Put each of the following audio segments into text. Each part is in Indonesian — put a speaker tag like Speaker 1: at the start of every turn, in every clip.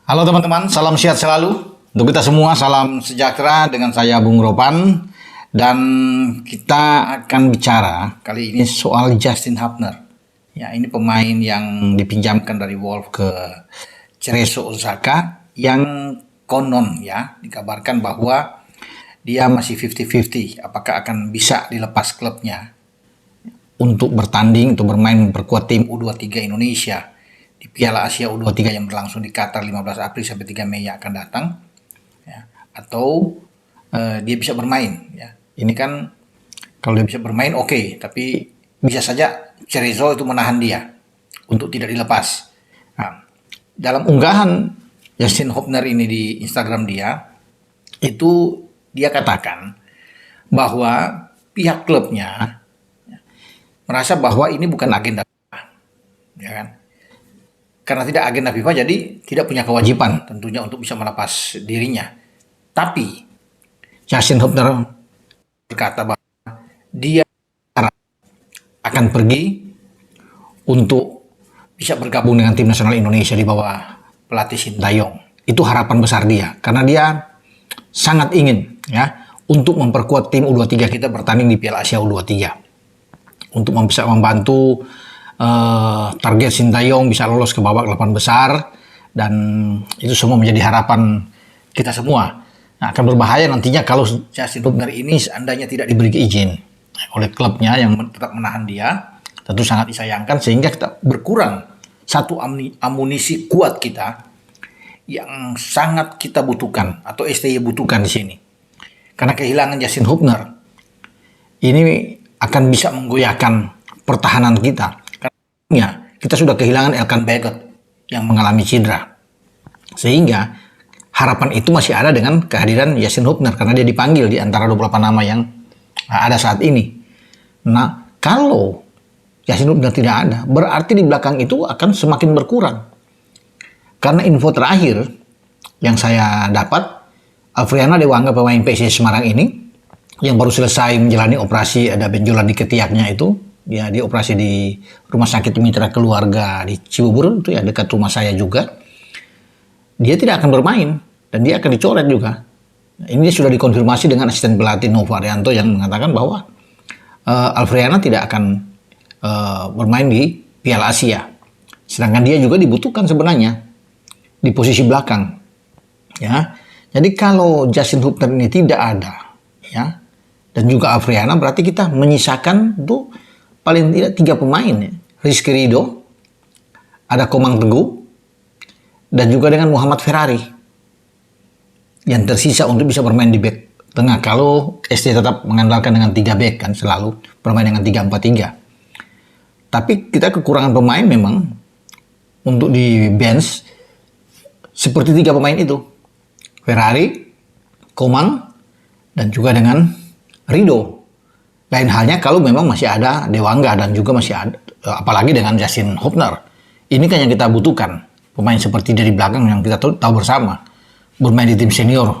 Speaker 1: Halo teman-teman, salam sehat selalu. Untuk kita semua, salam sejahtera dengan saya Bung Ropan. Dan kita akan bicara kali ini soal Justin Hubner. Ya, ini pemain yang dipinjamkan dari Wolves ke Cerezo Osaka yang konon ya dikabarkan bahwa dia masih 50-50 apakah akan bisa dilepas klubnya untuk bertanding, untuk bermain memperkuat tim U23 Indonesia di Piala Asia U23 yang berlangsung di Qatar 15 April sampai 3 Mei yang akan datang ya. Atau dia bisa bermain ya. Ini kan kalau dia bisa bermain oke, tapi bisa saja Cerezo itu menahan dia untuk tidak dilepas. Nah, dalam unggahan Justin Hubner ini di Instagram dia, itu dia katakan bahwa pihak klubnya merasa bahwa ini bukan agenda FIFA, ya kan? Karena tidak agenda FIFA, jadi tidak punya kewajiban tentunya untuk bisa melepas dirinya. Tapi Justin Hubner berkata bahwa dia akan pergi untuk bisa bergabung dengan tim nasional Indonesia di bawah pelatih Sintayong. Itu harapan besar dia, karena dia sangat ingin ya untuk memperkuat tim U23 kita bertanding di Piala Asia U23. Untuk bisa membantu target Sintayong bisa lolos ke babak 8 besar, dan itu semua menjadi harapan kita semua. Nah, akan berbahaya nantinya kalau Justin Hubner ini seandainya tidak diberi izin oleh klubnya yang tetap menahan dia. Tentu sangat disayangkan, sehingga kita berkurang satu amunisi kuat kita yang sangat kita butuhkan atau STY butuhkan di sini. Karena kehilangan Justin Hubner ini akan bisa menggoyahkan pertahanan kita. Karena kita sudah kehilangan Elkan Baggott yang mengalami cedera. Sehingga harapan itu masih ada dengan kehadiran Justin Hubner, karena dia dipanggil di antara 28 nama yang ada saat ini. Nah, kalau Justin Hubner tidak ada, berarti di belakang itu akan semakin berkurang. Karena info terakhir yang saya dapat, Alfriana Dewangga pemain PSIS Semarang ini yang baru selesai menjalani operasi, ada benjolan di ketiaknya itu, ya dioperasi di Rumah Sakit Mitra Keluarga di Cibubur, itu ya dekat rumah saya juga. Dia tidak akan bermain dan dia akan dicoret juga. Ini sudah dikonfirmasi dengan asisten pelatih Nova Arianto yang mengatakan bahwa Alfriana tidak akan bermain di Piala Asia. Sedangkan dia juga dibutuhkan sebenarnya di posisi belakang. Ya. Jadi kalau Justin Hubner ini tidak ada, ya, dan juga Alfriana, berarti kita menyisakan tuh paling tidak 3 pemain ya. Rizky Ridho, ada Komang Teguh, dan juga dengan Muhammad Ferrari yang tersisa untuk bisa bermain di back tengah. Kalau ST tetap mengandalkan dengan 3 back kan, selalu bermain dengan 3-4-3. Tapi kita kekurangan pemain memang untuk di bench seperti 3 pemain itu. Ferrari, Komang, dan juga dengan Ridho. Lain halnya kalau memang masih ada Dewangga dan juga masih ada, apalagi dengan Justin Hubner. Ini kan yang kita butuhkan. Pemain seperti dari belakang yang kita tahu bersama. Bermain di tim senior.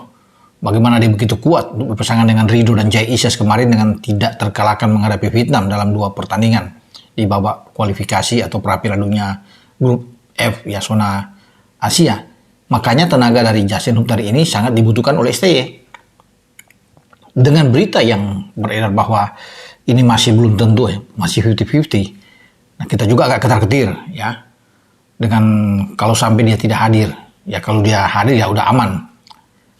Speaker 1: Bagaimana dia begitu kuat untuk berpasangan dengan Ridho dan Jai Isyas kemarin dengan tidak terkalahkan menghadapi Vietnam dalam 2 pertandingan di babak kualifikasi atau pra-Piala Dunia grup F ya, zona Asia. Makanya tenaga dari Justin Hubner ini sangat dibutuhkan oleh STY. Dengan berita yang beredar bahwa ini masih belum tentu ya, masih 50-50. Nah, kita juga agak ketar-ketir ya. Dengan kalau sampai dia tidak hadir, ya kalau dia hadir ya udah aman.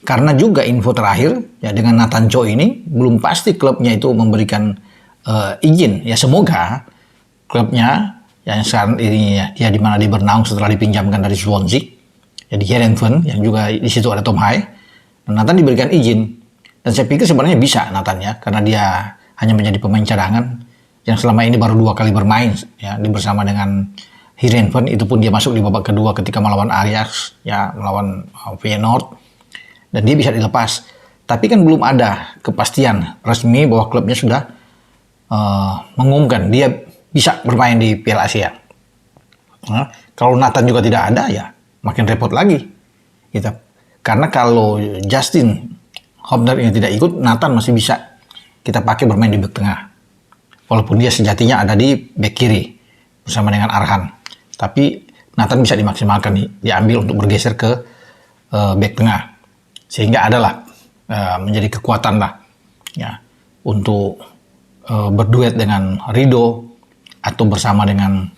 Speaker 1: Karena juga info terakhir ya dengan Nathan Cho ini belum pasti klubnya itu memberikan izin. Ya semoga klubnya yang sekarang ini ya, dia di mana dia bernaung setelah dipinjamkan dari Swansea, ya di Heerenveen yang juga di situ ada Tom Hai. Dan Nathan diberikan izin. Dan saya pikir sebenarnya bisa Nathan ya, karena dia hanya menjadi pemain cadangan yang selama ini baru 2 kali bermain ya, bersama dengan Heerenveen, itu pun dia masuk di babak kedua ketika melawan Ajax ya, melawan Feyenoord, dan dia bisa dilepas. Tapi kan belum ada kepastian resmi bahwa klubnya sudah mengumumkan dia bisa bermain di Piala Asia. Nah, kalau Nathan juga tidak ada ya makin repot lagi kita. Karena kalau Justin Hubner ini tidak ikut, Nathan masih bisa kita pakai bermain di back tengah. Walaupun dia sejatinya ada di back kiri bersama dengan Arhan. Tapi Nathan bisa dimaksimalkan nih, diambil untuk bergeser ke bek tengah, sehingga adalah menjadi kekuatan lah ya untuk berduet dengan Rido atau bersama dengan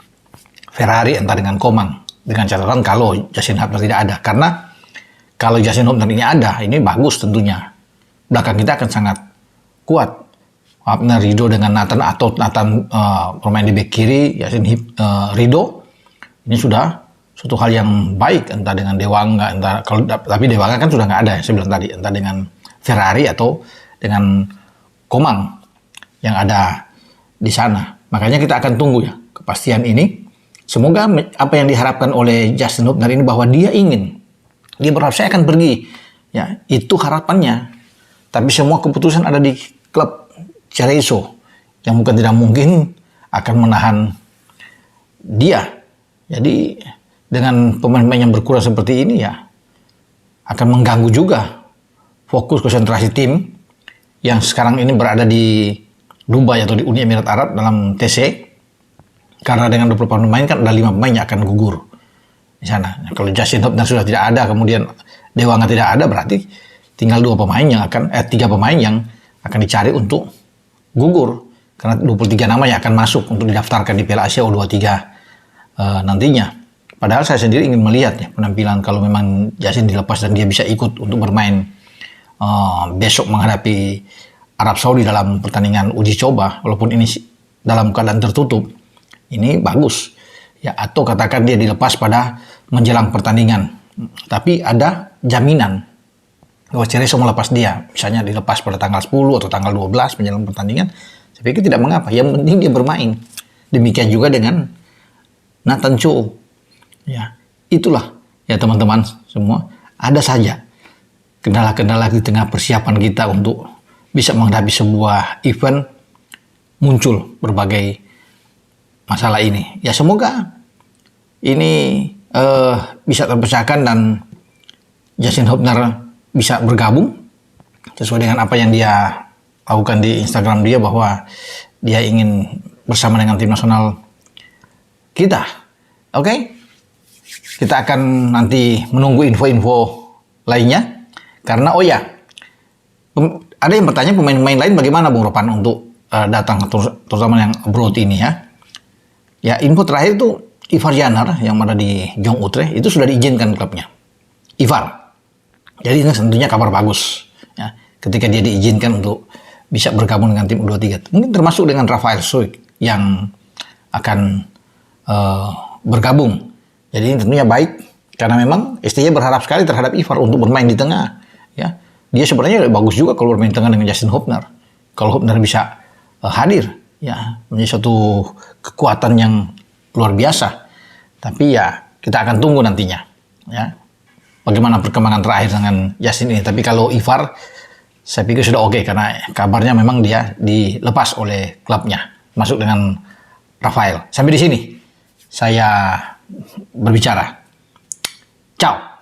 Speaker 1: Ferrari, entah dengan Coman, dengan catatan kalau Justin Hubner tidak ada. Karena kalau Justin Hubner ini ada, ini bagus tentunya, belakang kita akan sangat kuat. Hubner, Rido dengan Nathan, atau Nathan bermain di bek kiri, Rido, ini sudah suatu hal yang baik, entah dengan Dewangga, tapi Dewangga kan sudah nggak ada ya, saya bilang tadi, entah dengan Ferrari atau dengan Komang yang ada di sana. Makanya kita akan tunggu ya kepastian ini. Semoga apa yang diharapkan oleh Justin Hubner ini, bahwa dia berharap saya akan pergi, ya itu harapannya. Tapi semua keputusan ada di klub Cerezo, yang bukan tidak mungkin akan menahan dia. Jadi dengan pemain-pemain yang berkurang seperti ini ya akan mengganggu juga fokus konsentrasi tim yang sekarang ini berada di Dubai atau di Uni Emirat Arab dalam TC. Karena dengan 20 pemain kan ada 5 pemain yang akan gugur di sana. Nah, kalau Justin Hubner sudah tidak ada, kemudian Dewangga tidak ada, berarti tinggal 3 pemain yang akan dicari untuk gugur. Karena 23 nama yang akan masuk untuk didaftarkan di Piala Asia U23 nantinya. Padahal saya sendiri ingin melihat ya penampilan kalau memang Justin dilepas dan dia bisa ikut untuk bermain besok menghadapi Arab Saudi dalam pertandingan uji coba, walaupun ini dalam keadaan tertutup, ini bagus ya. Atau katakan dia dilepas pada menjelang pertandingan, tapi ada jaminan bahwa Cerezo melepas dia, misalnya dilepas pada tanggal 10 atau tanggal 12 menjelang pertandingan, saya pikir tidak mengapa, yang penting dia bermain. Demikian juga dengan Nathan Cho ya. Itulah ya teman-teman semua, ada saja kendala-kendala di tengah persiapan kita untuk bisa menghadapi sebuah event, muncul berbagai masalah ini. Ya semoga ini bisa terpecahkan dan Justin Hubner bisa bergabung sesuai dengan apa yang dia lakukan di Instagram dia, bahwa dia ingin bersama dengan tim nasional kita. Oke? Kita akan nanti menunggu info-info lainnya. Karena ada yang bertanya pemain-pemain lain bagaimana Bung Ropan untuk datang, terutama yang abroad ini ya. Ya info terakhir itu Ivar Janar yang ada di Jong Utrecht itu sudah diizinkan klubnya. Ivar. Jadi ini tentunya kabar bagus ya, ketika dia diizinkan untuk bisa bergabung dengan tim U23. Mungkin termasuk dengan Rafael Struijk yang akan bergabung. Jadi ini tentunya baik karena memang STY berharap sekali terhadap Ivar untuk bermain di tengah ya. Dia sebenarnya bagus juga kalau bermain tengah dengan Justin Hubner. Kalau Hubner bisa hadir ya, menjadi suatu kekuatan yang luar biasa. Tapi ya kita akan tunggu nantinya ya bagaimana perkembangan terakhir dengan Justin ini. Tapi kalau Ivar saya pikir sudah oke, karena kabarnya memang dia dilepas oleh klubnya, masuk dengan Rafael. Sampai di sini saya berbicara. Ciao.